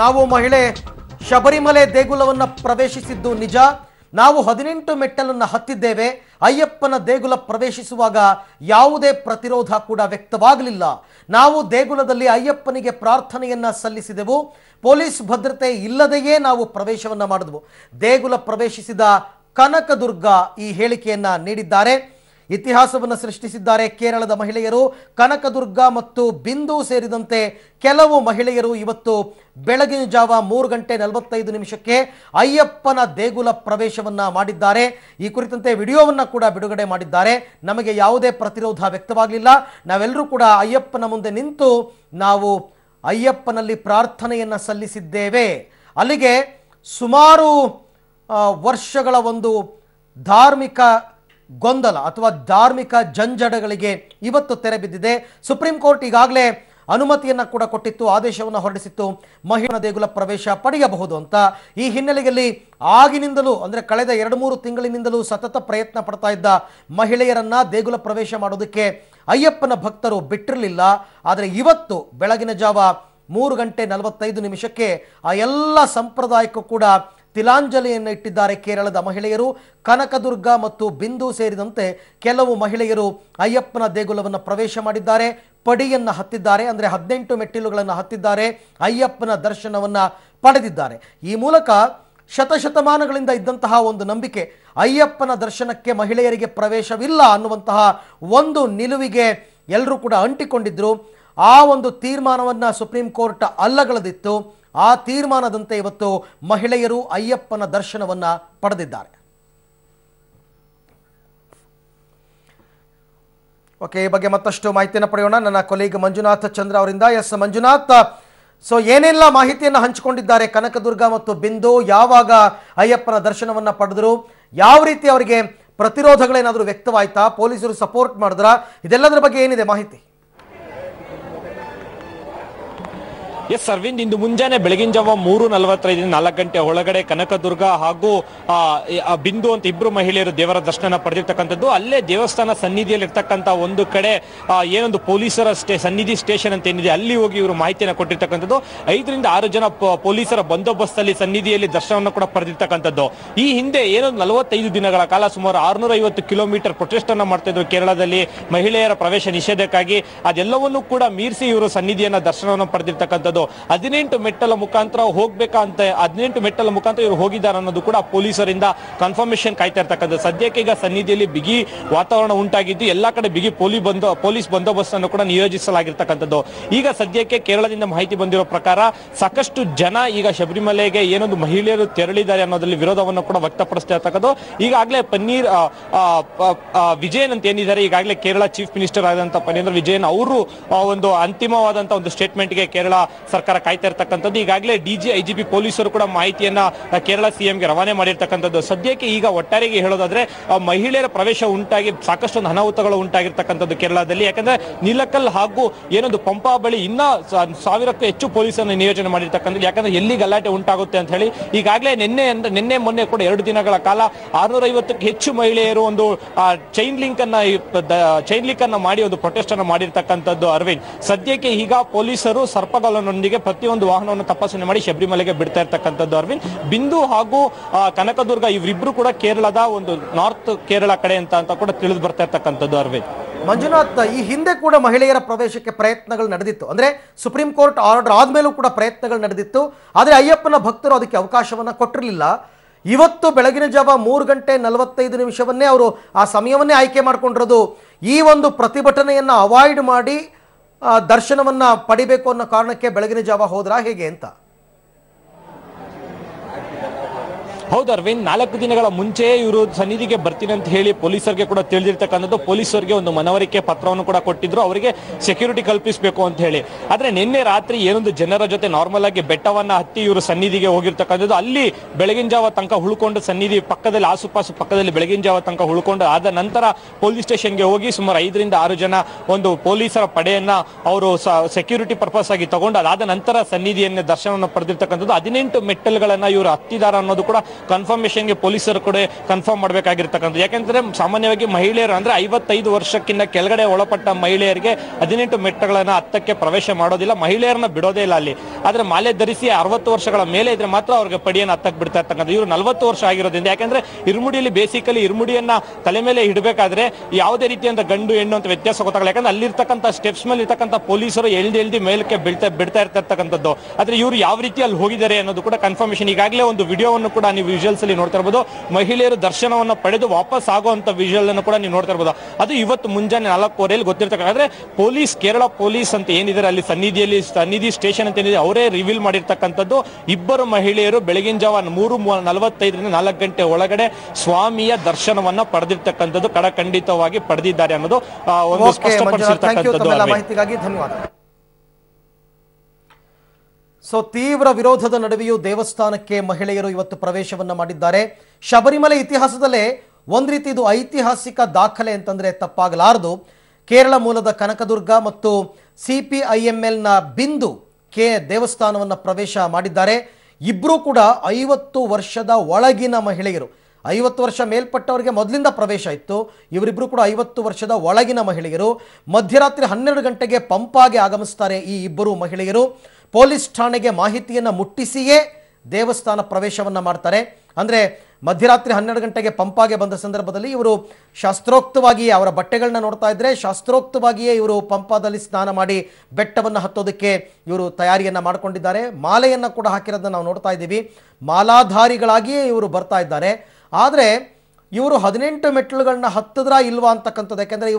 ನಾವು ಮಹಿಳೆ ಶಬರಿಮಲೆ ದೇಗುಲವನ್ನು ಪ್ರವೇಶಿಸಿದ್ದು ನಿಜ. ನಾವು 18 ಮೆಟ್ಟಲನ್ನು ಹತ್ತಿದ್ದೇವೆ. ಅಯ್ಯಪ್ಪನ ದೇಗುಲ ಪ್ರವೇಶಿಸುವಾಗ ಯಾವುದೇ ಪ್ರತಿರೋಧ ಕೂಡ ವ್ಯಕ್ತವಾಗಲಿಲ್ಲ. ನಾವು ದೇಗುಲದಲ್ಲಿ ಅಯ್ಯಪ್ಪನಿಗೆ ಪ್ರಾರ್ಥನೆಯನ್ನ ಸಲ್ಲಿಸಿದೆವು. ಪೊಲೀಸ್ ಭದ್ರತೆ ಇಲ್ಲದೆಯೇ ನಾವು ಪ್ರವೇಶವನ್ನ ಮಾಡಿದೆವು. ದೇಗುಲ ಪ್ರವೇಶಿಸಿದ ಕನಕದುರ್ಗ ಈ ಹೇಳಿಕೆಯನ್ನ ನೀಡಿದ್ದಾರೆ. ಇತಿಹಾಸವನ್ನು ಸೃಷ್ಟಿಸಿದ್ದಾರೆ ಕೇರಳದ ಮಹಿಳೆಯರು. ಕನಕದುರ್ಗ ಮತ್ತು ಬಿಂದು ಸೇರಿದಂತೆ ಕೆಲವು ಮಹಿಳೆಯರು ಇವತ್ತು ಬೆಳಗಿನ ಜಾವ 3:45 ಅಯ್ಯಪ್ಪನ ದೇಗುಲ ಪ್ರವೇಶವನ್ನ ಮಾಡಿದ್ದಾರೆ. ಈ ಕುರಿತಂತೆ ವಿಡಿಯೋವನ್ನ ಕೂಡ ಬಿಡುಗಡೆ ಮಾಡಿದ್ದಾರೆ. ನಮಗೆ ಯಾವುದೇ ಪ್ರತಿರೋಧ ವ್ಯಕ್ತವಾಗಲಿಲ್ಲ. ನಾವೆಲ್ಲರೂ ಕೂಡ ಅಯ್ಯಪ್ಪನ ಮುಂದೆ ನಿಂತು ನಾವು ಅಯ್ಯಪ್ಪನಲ್ಲಿ ಪ್ರಾರ್ಥನೆಯನ್ನ ಸಲ್ಲಿಸಿದ್ದೇವೆ. ಅಲ್ಲಿಗೆ ಸುಮಾರು ವರ್ಷಗಳ ಒಂದು ಧಾರ್ಮಿಕ ಗೊಂದಲ ಅಥವಾ ಧಾರ್ಮಿಕ ಜಂಜಡಗಳಿಗೆ ಇವತ್ತು ತೆರೆ ಬಿದ್ದಿದೆ. ಸುಪ್ರೀಂ ಕೋರ್ಟ್ ಈಗಾಗಲೇ ಅನುಮತಿಯನ್ನು ಕೂಡ ಕೊಟ್ಟಿತ್ತು, ಆದೇಶವನ್ನು ಹೊರಡಿಸಿತ್ತು, ಮಹಿಳಾ ದೇಗುಲ ಪ್ರವೇಶ ಪಡೆಯಬಹುದು ಅಂತ. ಈ ಹಿನ್ನೆಲೆಯಲ್ಲಿ ಆಗಿನಿಂದಲೂ ಅಂದರೆ ಕಳೆದ 2-3 ತಿಂಗಳಿನಿಂದಲೂ ಸತತ ಪ್ರಯತ್ನ ಪಡ್ತಾ ಇದ್ದ ಮಹಿಳೆಯರನ್ನ ದೇಗುಲ ಪ್ರವೇಶ ಮಾಡೋದಕ್ಕೆ ಅಯ್ಯಪ್ಪನ ಭಕ್ತರು ಬಿಟ್ಟಿರಲಿಲ್ಲ. ಆದರೆ ಇವತ್ತು ಬೆಳಗಿನ ಜಾವ 3:45 ಆ ಎಲ್ಲ ಸಂಪ್ರದಾಯಕ್ಕೂ ಕೂಡ ತಿಲಾಂಜಲಿಯನ್ನು ಇಟ್ಟಿದ್ದಾರೆ ಕೇರಳದ ಮಹಿಳೆಯರು. ಕನಕದುರ್ಗ ಮತ್ತು ಬಿಂದು ಸೇರಿದಂತೆ ಕೆಲವು ಮಹಿಳೆಯರು ಅಯ್ಯಪ್ಪನ ದೇಗುಲವನ್ನು ಪ್ರವೇಶ ಮಾಡಿದ್ದಾರೆ, ಪಡಿಯನ್ನು ಹತ್ತಿದ್ದಾರೆ. ಅಂದರೆ 18 ಮೆಟ್ಟಿಲುಗಳನ್ನು ಹತ್ತಿದ್ದಾರೆ, ಅಯ್ಯಪ್ಪನ ದರ್ಶನವನ್ನು ಪಡೆದಿದ್ದಾರೆ. ಈ ಮೂಲಕ ಶತಶತಮಾನಗಳಿಂದ ಇದ್ದಂತಹ ಒಂದು ನಂಬಿಕೆ, ಅಯ್ಯಪ್ಪನ ದರ್ಶನಕ್ಕೆ ಮಹಿಳೆಯರಿಗೆ ಪ್ರವೇಶವಿಲ್ಲ ಅನ್ನುವಂತಹ ಒಂದು ನಿಲುವಿಗೆ ಎಲ್ಲರೂ ಕೂಡ ಅಂಟಿಕೊಂಡಿದ್ರು. ಆ ಒಂದು ತೀರ್ಮಾನವನ್ನು ಸುಪ್ರೀಂ ಕೋರ್ಟ್ ಅಲ್ಲಗಳೆದಿತ್ತು. ಆ ತೀರ್ಮಾನದಂತೆ ಇವತ್ತು ಮಹಿಳೆಯರು ಅಯ್ಯಪ್ಪನ ದರ್ಶನವನ್ನ ಪಡೆದಿದ್ದಾರೆ. ಓಕೆ, ಈ ಬಗ್ಗೆ ಮತ್ತಷ್ಟು ಮಾಹಿತಿಯನ್ನು ಪಡೆಯೋಣ ನನ್ನ ಕೊಲೀಗ್ ಮಂಜುನಾಥ್ ಚಂದ್ರ ಅವರಿಂದ. ಎಸ್ ಮಂಜುನಾಥ್, ಸೊ ಏನೆಲ್ಲ ಮಾಹಿತಿಯನ್ನು ಹಂಚಿಕೊಂಡಿದ್ದಾರೆ ಕನಕದುರ್ಗ ಮತ್ತು ಬಿಂದು? ಯಾವಾಗ ಅಯ್ಯಪ್ಪನ ದರ್ಶನವನ್ನ ಪಡೆದರು? ಯಾವ ರೀತಿ ಅವರಿಗೆ ಪ್ರತಿರೋಧಗಳೇನಾದರೂ ವ್ಯಕ್ತವಾಯ್ತಾ? ಪೊಲೀಸರು ಸಪೋರ್ಟ್ ಮಾಡಿದ್ರಾ? ಇದೆಲ್ಲದರ ಬಗ್ಗೆ ಏನಿದೆ ಮಾಹಿತಿ? ಎಸ್ ಅರವಿಂದ್, ಇಂದು ಮುಂಜಾನೆ ಬೆಳಗಿನ ಜಾವ 3:45 4 ಗಂಟೆ ಒಳಗಡೆ ಕನಕದುರ್ಗ ಹಾಗೂ ಬಿಂದು ಅಂತ ಇಬ್ರು ಮಹಿಳೆಯರು ದೇವರ ದರ್ಶನ ಪಡೆದಿರ್ತಕ್ಕಂಥದ್ದು. ಅಲ್ಲೇ ದೇವಸ್ಥಾನ ಸನ್ನಿಧಿಯಲ್ಲಿ ಇರ್ತಕ್ಕಂಥ ಒಂದು ಕಡೆ ಏನೊಂದು ಪೊಲೀಸರ ಸನ್ನಿಧಿ ಸ್ಟೇಷನ್ ಅಂತ ಏನಿದೆ ಅಲ್ಲಿ ಹೋಗಿ ಇವರು ಮಾಹಿತಿಯನ್ನು ಕೊಟ್ಟಿರ್ತಕ್ಕಂಥದ್ದು. 5-6 ಜನ ಪೊಲೀಸರ ಬಂದೋಬಸ್ತಲ್ಲಿ ಸನ್ನಿಧಿಯಲ್ಲಿ ದರ್ಶನವನ್ನು ಕೂಡ ಪಡೆದಿರ್ತಕ್ಕಂಥದ್ದು. ಈ ಹಿಂದೆ ಏನೊಂದು 45 ದಿನಗಳ ಕಾಲ ಸುಮಾರು 650 ಕಿಲೋಮೀಟರ್ ಪ್ರೊಟೆಸ್ಟ್ ಅನ್ನ ಮಾಡ್ತಾ ಇದ್ರು ಕೇರಳದಲ್ಲಿ ಮಹಿಳೆಯರ ಪ್ರವೇಶ ನಿಷೇಧಕ್ಕಾಗಿ. ಅದೆಲ್ಲವನ್ನೂ ಕೂಡ ಮೀರಿಸಿ ಇವರು ಸನ್ನಿಧಿಯನ್ನ ದರ್ಶನವನ್ನು ಪಡೆದಿರ್ತಕ್ಕಂಥದ್ದು. 18 ಮೆಟ್ಟಲ ಮುಖಾಂತರ ಹೋಗ್ಬೇಕಂತ 18 ಮೆಟ್ಟಲ ಮುಖಾಂತರ ಇವರು ಹೋಗಿದ್ದಾರೆ ಅನ್ನೋದು ಕೂಡ ಪೊಲೀಸರಿಂದ ಕನ್ಫರ್ಮೇಶನ್ ಕಾಯ್ತಾ ಇರ್ತಕ್ಕಂಥದ್ದು. ಸದ್ಯಕ್ಕೆ ಈಗ ಸನ್ನಿಧಿಯಲ್ಲಿ ಬಿಗಿ ವಾತಾವರಣ ಉಂಟಾಗಿದ್ದು ಎಲ್ಲಾ ಕಡೆ ಬಿಗಿ ಪೊಲೀಸ್ ಬಂದೋಬಸ್ತ್ ಅನ್ನು ಕೂಡ ನಿಯೋಜಿಸಲಾಗಿರ್ತಕ್ಕಂಥದ್ದು. ಈಗ ಸದ್ಯಕ್ಕೆ ಕೇರಳದಿಂದ ಮಾಹಿತಿ ಬಂದಿರೋ ಪ್ರಕಾರ ಸಾಕಷ್ಟು ಜನ ಈಗ ಶಬರಿಮಲೆಗೆ ಏನೊಂದು ಮಹಿಳೆಯರು ತೆರಳಿದ್ದಾರೆ ಅನ್ನೋದ್ರಲ್ಲಿ ವಿರೋಧವನ್ನು ಕೂಡ ವ್ಯಕ್ತಪಡಿಸ್ತಾ ಇರ್ತಕ್ಕಂಥದ್ದು. ಈಗಾಗಲೇ ವಿಜಯನ್ ಅಂತ ಏನಿದ್ದಾರೆ, ಈಗಾಗಲೇ ಕೇರಳ ಚೀಫ್ ಮಿನಿಸ್ಟರ್ ಆದಂತಹ ಪನ್ನೀರ್ ವಿಜಯನ್ ಅವರು ಒಂದು ಅಂತಿಮವಾದಂತಹ ಒಂದು ಸ್ಟೇಟ್ಮೆಂಟ್ಗೆ ಕೇರಳ ಸರ್ಕಾರ ಕಾಯ್ತಾ ಇರ್ತಕ್ಕಂಥದ್ದು. ಈಗಾಗಲೇ ಡಿಜಿ ಐಜಿಪಿ ಪೊಲೀಸರು ಕೂಡ ಮಾಹಿತಿಯನ್ನ ಕೇರಳ ಸಿಎಂಗೆ ರವಾನೆ ಮಾಡಿರ್ತಕ್ಕಂಥದ್ದು. ಸದ್ಯಕ್ಕೆ ಈಗ ಒಟ್ಟಾರೆಗೆ ಹೇಳೋದಾದ್ರೆ ಮಹಿಳೆಯರ ಪ್ರವೇಶ ಉಂಟಾಗಿ ಸಾಕಷ್ಟು ಅನಾಹುತಗಳು ಉಂಟಾಗಿರ್ತಕ್ಕಂಥದ್ದು ಕೇರಳದಲ್ಲಿ. ಯಾಕಂದ್ರೆ ನಿಲಕಲ್ ಹಾಗೂ ಏನೊಂದು ಪಂಪಾ ಬಳಿ ಇನ್ನ 1000ಕ್ಕೂ ಹೆಚ್ಚು ಪೊಲೀಸರನ್ನು ನಿಯೋಜನೆ ಮಾಡಿರ್ತಕ್ಕಂಥದ್ದು. ಯಾಕಂದ್ರೆ ಎಲ್ಲಿ ಗಲಾಟೆ ಉಂಟಾಗುತ್ತೆ ಅಂತ ಹೇಳಿ ಈಗಾಗಲೇ ನಿನ್ನೆ ಮೊನ್ನೆ ಕೂಡ 2 ದಿನಗಳ ಕಾಲ 650ಕ್ಕೂ ಹೆಚ್ಚು ಮಹಿಳೆಯರು ಒಂದು ಚೈನ್ ಲಿಂಕ್ ಅನ್ನ ಮಾಡಿ ಒಂದು ಪ್ರೊಟೆಸ್ಟ್ ಅನ್ನು ಮಾಡಿರ್ತಕ್ಕಂಥದ್ದು. ಅರವಿಂದ್, ಸದ್ಯಕ್ಕೆ ಈಗ ಪೊಲೀಸರು ಸರ್ಪಗಳನ್ನೊಂದಿಗೆ ಪ್ರತಿಯೊಂದು ವಾಹನವನ್ನು ತಪಾಸಣೆ ಮಾಡಿ ಶಬರಿಮಲೆಗೆ ಬಿಡ್ತಾ ಇರ್ತಕ್ಕಂಥದ್ದು. ಅರವಿಂದ್, ಬಿಂದು ಹಾಗೂ ಕನಕದುರ್ಗ ಇವರಿಬ್ರು ಕೂಡ ಕೇರಳದ ಒಂದು ನಾರ್ತ್ ಕೇರಳ ಕಡೆ ಅಂತ ಕೂಡ ತಿಳಿದು ಬರ್ತಾ ಇರ್ತಕ್ಕಂಥದ್ದು. ಅರವಿಂದ್, ಮಂಜುನಾಥ್, ಈ ಹಿಂದೆ ಕೂಡ ಮಹಿಳೆಯರ ಪ್ರವೇಶಕ್ಕೆ ಪ್ರಯತ್ನಗಳು ನಡೆದಿತ್ತು. ಅಂದ್ರೆ ಸುಪ್ರೀಂ ಕೋರ್ಟ್ ಆರ್ಡರ್ ಆದ್ಮೇಲೂ ಕೂಡ ಪ್ರಯತ್ನಗಳು ನಡೆದಿತ್ತು. ಆದರೆ ಅಯ್ಯಪ್ಪನ ಭಕ್ತರು ಅದಕ್ಕೆ ಅವಕಾಶವನ್ನ ಕೊಟ್ಟಿರಲಿಲ್ಲ. ಇವತ್ತು ಬೆಳಗಿನ ಜಾವ 3:45 ಅವರು ಆ ಸಮಯವನ್ನೇ ಆಯ್ಕೆ ಮಾಡಿಕೊಂಡಿರೋದು ಈ ಒಂದು ಪ್ರತಿಭಟನೆಯನ್ನ ಅವಾಯ್ಡ್ ಮಾಡಿ ದರ್ಶನವನ್ನ ಪಡಿಬೇಕು ಅನ್ನೋ ಕಾರಣಕ್ಕೆ ಬೆಳಗಿನ ಜಾವ ಹೋದ್ರಾ ಹೇಗೆ ಅಂತ? ಹೌದು ಅರವಿಂದ್, 4 ದಿನಗಳ ಮುಂಚೆ ಇವರು ಸನ್ನಿಧಿಗೆ ಬರ್ತೀನಿ ಅಂತ ಹೇಳಿ ಪೊಲೀಸರಿಗೆ ಕೂಡ ತಿಳಿದಿರ್ತಕ್ಕಂಥದ್ದು. ಪೊಲೀಸರಿಗೆ ಒಂದು ಮನವರಿಕೆ ಪತ್ರವನ್ನು ಕೂಡ ಕೊಟ್ಟಿದ್ರು, ಅವರಿಗೆ ಸೆಕ್ಯೂರಿಟಿ ಕಲ್ಪಿಸಬೇಕು ಅಂತ ಹೇಳಿ. ಆದ್ರೆ ನಿನ್ನೆ ರಾತ್ರಿ ಏನೊಂದು ಜನರ ಜೊತೆ ನಾರ್ಮಲ್ ಆಗಿ ಬೆಟ್ಟವನ್ನ ಹತ್ತಿ ಇವರು ಸನ್ನಿಧಿಗೆ ಹೋಗಿರ್ತಕ್ಕಂಥದ್ದು. ಅಲ್ಲಿ ಬೆಳಗಿನ ಜಾವ ತನಕ ಉಳ್ಕೊಂಡು ಸನ್ನಿಧಿ ಪಕ್ಕದಲ್ಲಿ ಆಸುಪಾಸು ಪಕ್ಕದಲ್ಲಿ ಬೆಳಗಿನ ಜಾವ ತನಕ ಉಳ್ಕೊಂಡು ಆದ ನಂತರ ಪೊಲೀಸ್ ಸ್ಟೇಷನ್ಗೆ ಹೋಗಿ ಸುಮಾರು 5-6 ಜನ ಒಂದು ಪೊಲೀಸರ ಪಡೆಯನ್ನ ಅವರು ಸೆಕ್ಯೂರಿಟಿ ಪರ್ಪಸ್ ಆಗಿ ತಗೊಂಡು ಅದಾದ ನಂತರ ಸನ್ನಿಧಿಯನ್ನ ದರ್ಶನವನ್ನು ಪಡೆದಿರ್ತಕ್ಕಂಥದ್ದು. 18 ಮೆಟ್ಟಲುಗಳನ್ನ ಇವರು ಹತ್ತಿದಾರ ಅನ್ನೋದು ಕೂಡ ಕನ್ಫರ್ಮೇಶನ್ಗೆ ಪೊಲೀಸರು ಕೂಡ ಕನ್ಫರ್ಮ್ ಮಾಡಬೇಕಾಗಿರ್ತಕ್ಕಂಥದ್ದು. ಯಾಕೆಂದ್ರೆ ಸಾಮಾನ್ಯವಾಗಿ ಮಹಿಳೆಯರು ಅಂದ್ರೆ 55 ವರ್ಷಕ್ಕಿಂತ ಕೆಳಗಡೆ ಒಳಪಟ್ಟ ಮಹಿಳೆಯರಿಗೆ 18 ಮೆಟ್ಟಗಳನ್ನ ಹತ್ತಕ್ಕೆ ಪ್ರವೇಶ ಮಾಡೋದಿಲ್ಲ, ಮಹಿಳೆಯರನ್ನ ಬಿಡೋದೇ ಇಲ್ಲ ಅಲ್ಲಿ. ಆದ್ರೆ ಮಾಲೆ ಧರಿಸಿ 60 ವರ್ಷಗಳ ಮೇಲೆ ಇದ್ರೆ ಮಾತ್ರ ಅವ್ರಿಗೆ ಪಡಿಯನ್ನು ಹತ್ತಕ್ಕೆ ಬಿಡ್ತಾ ಇರ್ತಕ್ಕಂಥ. ಇವರು 40 ವರ್ಷ ಆಗಿರೋದ್ರಿಂದ, ಯಾಕಂದ್ರೆ ಇರುಮುಡಿಯಲ್ಲಿ ಬೇಸಿಕಲಿ ಇರುಮುಡಿಯನ್ನ ತಲೆ ಮೇಲೆ ಇಡಬೇಕಾದ್ರೆ ಯಾವುದೇ ರೀತಿಯಿಂದ ಗಂಡು ಹೆಣ್ಣು ಅಂತ ವ್ಯತ್ಯಾಸ ಗೊತ್ತಾಗಲ್ಲ. ಯಾಕಂದ್ರೆ ಅಲ್ಲಿರ್ತಕ್ಕಂಥ ಸ್ಟೆಪ್ಸ್ ಮೇಲೆ ಇರ್ತಕ್ಕಂಥ ಪೊಲೀಸರು ಎಳ್ದಿ ಮೇಲಕ್ಕೆ ಬಿಡ್ತಾ ಇರ್ತಕ್ಕಂಥದ್ದು. ಆದ್ರೆ ಇವರು ಯಾವ ರೀತಿ ಅಲ್ಲಿ ಹೋಗಿದ್ದಾರೆ ಅನ್ನೋದು ಕೂಡ ಕನ್ಫರ್ಮೇಶನ್. ಈಗಾಗಲೇ ಒಂದು ವಿಡಿಯೋವನ್ನು ಕೂಡ ನೀವು ವಿಜುವಲ್ಸ್ ಅಲ್ಲಿ ನೋಡ್ತಾ ಇರಬಹುದು. ಮಹಿಳೆಯರು ದರ್ಶನವನ್ನು ಪಡೆದು ವಾಪಸ್ ಆಗುವಂತ ವಿಜುವಲ್ ಅನ್ನು ಕೂಡ ನೀವು ನೋಡ್ತಾ ಇರಬಹುದು. ಅದು ಇವತ್ತು ಮುಂಜಾನೆ 4:15 ಗೊತ್ತಿರ್ತಕ್ಕಂಥ ಪೊಲೀಸ್, ಕೇರಳ ಪೊಲೀಸ್ ಅಂತ ಏನಿದ್ದಾರೆ ಅಲ್ಲಿ ಸನ್ನಿಧಿ ಸ್ಟೇಷನ್ ಅಂತ ಏನಿದೆ ಅವರೇ ರಿವೀಲ್ ಮಾಡಿರ್ತಕ್ಕಂಥದ್ದು. ಇಬ್ಬರು ಮಹಿಳೆಯರು ಬೆಳಗಿನ ಜಾವ 3:45ರಿಂದ 4 ಗಂಟೆ ಒಳಗಡೆ ಸ್ವಾಮಿಯ ದರ್ಶನವನ್ನ ಪಡೆದಿರ್ತಕ್ಕಂಥದ್ದು, ಖಂಡಿತವಾಗಿ ಪಡೆದಿದ್ದಾರೆ ಅನ್ನೋದು ಒಂದು ಸ್ಪಷ್ಟಪಡಿಸಿರ್ತಕ್ಕಂಥದ್ದು. ಮಾಹಿತಿಗಾಗಿ ಧನ್ಯವಾದ. ಸೊ ತೀವ್ರ ವಿರೋಧದ ನಡುವೆಯೂ ದೇವಸ್ಥಾನಕ್ಕೆ ಮಹಿಳೆಯರು ಇವತ್ತು ಪ್ರವೇಶವನ್ನ ಮಾಡಿದ್ದಾರೆ. ಶಬರಿಮಲೆ ಇತಿಹಾಸದಲ್ಲೇ ಒಂದ್ ರೀತಿ ಇದು ಐತಿಹಾಸಿಕ ದಾಖಲೆ ಅಂತಂದ್ರೆ ತಪ್ಪಾಗಲಾರದು. ಕೇರಳ ಮೂಲದ ಕನಕದುರ್ಗ ಮತ್ತು CPIMLನ ಬಿಂದು ದೇವಸ್ಥಾನವನ್ನ ಪ್ರವೇಶ ಮಾಡಿದ್ದಾರೆ. ಇಬ್ರು ಕೂಡ 50 ವರ್ಷದ ಒಳಗಿನ ಮಹಿಳೆಯರು. 50 ವರ್ಷ ಮೇಲ್ಪಟ್ಟವರಿಗೆ ಮೊದಲಿಂದ ಪ್ರವೇಶ ಇತ್ತು. ಇವರಿಬ್ರು ಕೂಡ 50 ವರ್ಷದ ಒಳಗಿನ ಮಹಿಳೆಯರು. ಮಧ್ಯರಾತ್ರಿ 12 ಗಂಟೆಗೆ ಪಂಪಾಗೆ ಆಗಮಿಸ್ತಾರೆ ಈ ಇಬ್ಬರು ಮಹಿಳೆಯರು. ಪೊಲೀಸ್ ಠಾಣೆಗೆ ಮಾಹಿತಿಯನ್ನು ಮುಟ್ಟಿಸಿಯೇ ದೇವಸ್ಥಾನ ಪ್ರವೇಶವನ್ನ ಮಾಡ್ತಾರೆ. ಅಂದರೆ ಮಧ್ಯರಾತ್ರಿ 12 ಗಂಟೆಗೆ ಪಂಪಾಗೆ ಬಂದ ಸಂದರ್ಭದಲ್ಲಿ ಇವರು ಶಾಸ್ತ್ರೋಕ್ತವಾಗಿಯೇ ಅವರ ಬಟ್ಟೆಗಳನ್ನ ನೋಡ್ತಾ ಇದ್ರೆ ಶಾಸ್ತ್ರೋಕ್ತವಾಗಿಯೇ ಇವರು ಪಂಪಾದಲ್ಲಿ ಸ್ನಾನ ಮಾಡಿ ಬೆಟ್ಟವನ್ನು ಹತ್ತೋದಕ್ಕೆ ಇವರು ತಯಾರಿಯನ್ನು ಮಾಡಿಕೊಂಡಿದ್ದಾರೆ. ಮಾಲೆಯನ್ನು ಕೂಡ ಹಾಕಿರೋದನ್ನ ನಾವು ನೋಡ್ತಾ ಇದ್ದೀವಿ. ಮಾಲಾಧಾರಿಗಳಾಗಿಯೇ ಇವರು ಬರ್ತಾ ಇದ್ದಾರೆ. ಆದರೆ ಇವರು 18 ಮೆಟ್ಟಿಲುಗಳನ್ನ ಹತ್ತಿದ್ರ ಇಲ್ವಾ ಅಂತಕ್ಕಂಥದ್ದು. ಯಾಕೆಂದರೆ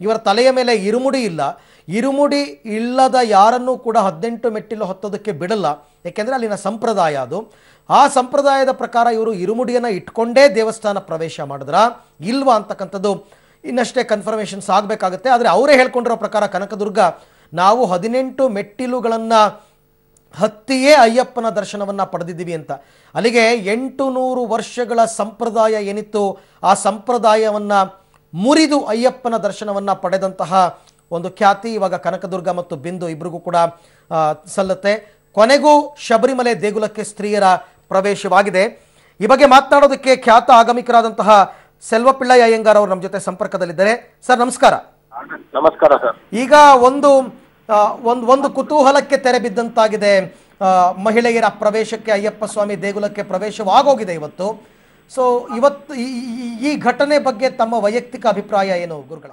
ಇವರ ತಲೆಯ ಮೇಲೆ ಇರುಮುಡಿ ಇಲ್ಲ. ಇರುಮುಡಿ ಇಲ್ಲದ ಯಾರನ್ನೂ ಕೂಡ 18 ಮೆಟ್ಟಿಲು ಹತ್ತೋದಕ್ಕೆ ಬಿಡಲ್ಲ. ಯಾಕೆಂದರೆ ಅಲ್ಲಿನ ಸಂಪ್ರದಾಯ ಅದು. ಆ ಸಂಪ್ರದಾಯದ ಪ್ರಕಾರ ಇವರು ಇರುಮುಡಿಯನ್ನು ಇಟ್ಕೊಂಡೇ ದೇವಸ್ಥಾನ ಪ್ರವೇಶ ಮಾಡಿದ್ರ ಇಲ್ವಾ ಅಂತಕ್ಕಂಥದ್ದು ಇನ್ನಷ್ಟೇ ಕನ್ಫರ್ಮೇಷನ್ಸ್ ಆಗಬೇಕಾಗುತ್ತೆ. ಆದರೆ ಅವರೇ ಹೇಳ್ಕೊಂಡಿರೋ ಪ್ರಕಾರ ಕನಕದುರ್ಗ ನಾವು 18 ಮೆಟ್ಟಿಲುಗಳನ್ನು ಹತ್ತಿಯೇ ಅಯ್ಯಪ್ಪನ ದರ್ಶನವನ್ನು ಪಡೆದಿದ್ದೀವಿ ಅಂತ. ಅಲ್ಲಿಗೆ 800 ವರ್ಷಗಳ ಸಂಪ್ರದಾಯ ಏನಿತ್ತು ಆ ಸಂಪ್ರದಾಯವನ್ನು ಮುರಿದು ಅಯ್ಯಪ್ಪನ ದರ್ಶನವನ್ನು ಪಡೆದಂತಹ ಒಂದು ಖ್ಯಾತಿ ಇವಾಗ ಕನಕದುರ್ಗ ಮತ್ತು ಬಿಂದು ಇಬ್ಬರಿಗೂ ಕೂಡ ಸಲ್ಲುತ್ತೆ. ಕೊನೆಗೂ ಶಬರಿಮಲೆ ದೇಗುಲಕ್ಕೆ ಸ್ತ್ರೀಯರ ಪ್ರವೇಶವಾಗಿದೆ. ಈ ಬಗ್ಗೆ ಮಾತನಾಡೋದಕ್ಕೆ ಖ್ಯಾತ ಆಗಮಿಕರಾದಂತಹ ಸೆಲ್ವಪಿಳ್ಳೈ ಅಯ್ಯಂಗಾರ್ ಅವರು ನಮ್ಮ ಜೊತೆ ಸಂಪರ್ಕದಲ್ಲಿದ್ದಾರೆ. ಸರ್ ನಮಸ್ಕಾರ. ನಮಸ್ಕಾರ ಸರ್. ಈಗ ಒಂದು ಕುತೂಹಲಕ್ಕೆ ತೆರೆ ಬಿದ್ದಂತಾಗಿದೆ. ಮಹಿಳೆಯರ ಪ್ರವೇಶಕ್ಕೆ ಅಯ್ಯಪ್ಪ ಸ್ವಾಮಿ ದೇಗುಲಕ್ಕೆ ಪ್ರವೇಶವಾಗೋಗಿದೆ ಇವತ್ತು. ಸೊ ಇವತ್ತು ಈ ಘಟನೆ ಬಗ್ಗೆ ತಮ್ಮ ವೈಯಕ್ತಿಕ ಅಭಿಪ್ರಾಯ ಏನು ಗುರುಗಳ?